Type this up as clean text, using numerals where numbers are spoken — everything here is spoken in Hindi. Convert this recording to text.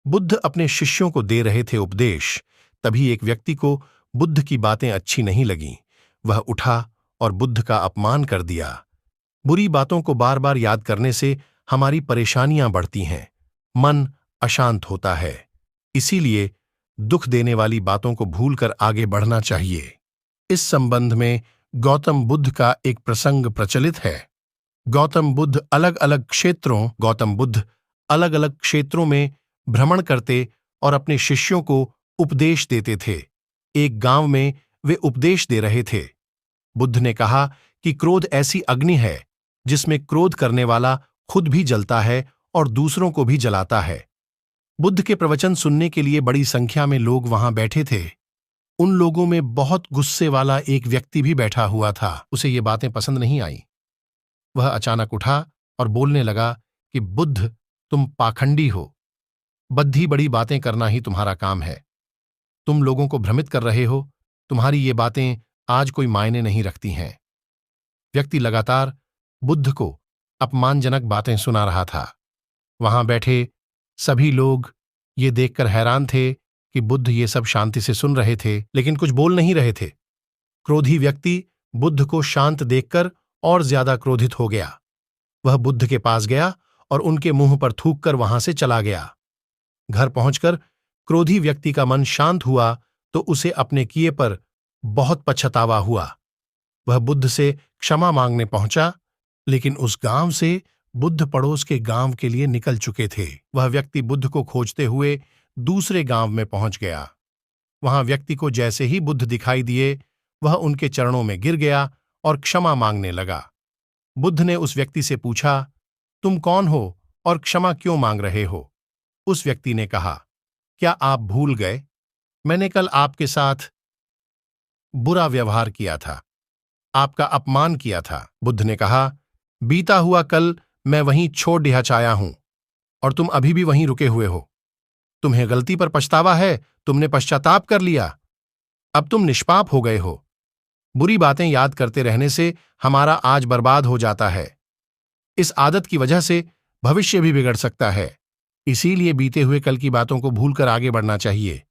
बुद्ध अपने शिष्यों को दे रहे थे उपदेश। तभी एक व्यक्ति को बुद्ध की बातें अच्छी नहीं लगीं। वह उठा और बुद्ध का अपमान कर दिया। बुरी बातों को बार बार याद करने से हमारी परेशानियां बढ़ती हैं, मन अशांत होता है। इसीलिए दुख देने वाली बातों को भूलकर आगे बढ़ना चाहिए। इस संबंध में गौतम बुद्ध का एक प्रसंग प्रचलित है। गौतम बुद्ध अलग अलग क्षेत्रों में भ्रमण करते और अपने शिष्यों को उपदेश देते थे। एक गांव में वे उपदेश दे रहे थे। बुद्ध ने कहा कि क्रोध ऐसी अग्नि है जिसमें क्रोध करने वाला खुद भी जलता है और दूसरों को भी जलाता है। बुद्ध के प्रवचन सुनने के लिए बड़ी संख्या में लोग वहां बैठे थे। उन लोगों में बहुत गुस्से वाला एक व्यक्ति भी बैठा हुआ था। उसे ये बातें पसंद नहीं आईं। वह अचानक उठा और बोलने लगा कि बुद्ध, तुम पाखंडी हो। बद्धी बड़ी बातें करना ही तुम्हारा काम है। तुम लोगों को भ्रमित कर रहे हो। तुम्हारी ये बातें आज कोई मायने नहीं रखती हैं। व्यक्ति लगातार बुद्ध को अपमानजनक बातें सुना रहा था। वहां बैठे सभी लोग ये देखकर हैरान थे कि बुद्ध ये सब शांति से सुन रहे थे, लेकिन कुछ बोल नहीं रहे थे। क्रोधी व्यक्ति बुद्ध को शांत देखकर और ज्यादा क्रोधित हो गया। वह बुद्ध के पास गया और उनके मुंह पर थूककर वहां से चला गया। घर पहुंचकर क्रोधी व्यक्ति का मन शांत हुआ तो उसे अपने किए पर बहुत पछतावा हुआ। वह बुद्ध से क्षमा मांगने पहुंचा, लेकिन उस गांव से बुद्ध पड़ोस के गांव के लिए निकल चुके थे। वह व्यक्ति बुद्ध को खोजते हुए दूसरे गांव में पहुंच गया। वहां व्यक्ति को जैसे ही बुद्ध दिखाई दिए, वह उनके चरणों में गिर गया और क्षमा मांगने लगा। बुद्ध ने उस व्यक्ति से पूछा, तुम कौन हो और क्षमा क्यों मांग रहे हो? उस व्यक्ति ने कहा, क्या आप भूल गए? मैंने कल आपके साथ बुरा व्यवहार किया था, आपका अपमान किया था। बुद्ध ने कहा, बीता हुआ कल मैं वहीं छोड़ दिया चाया हूं और तुम अभी भी वहीं रुके हुए हो। तुम्हें गलती पर पछतावा है, तुमने पश्चाताप कर लिया। अब तुम निष्पाप हो गए हो। बुरी बातें याद करते रहने से हमारा आज बर्बाद हो जाता है। इस आदत की वजह से भविष्य भी बिगड़ सकता है। इसीलिए बीते हुए कल की बातों को भूलकर आगे बढ़ना चाहिए।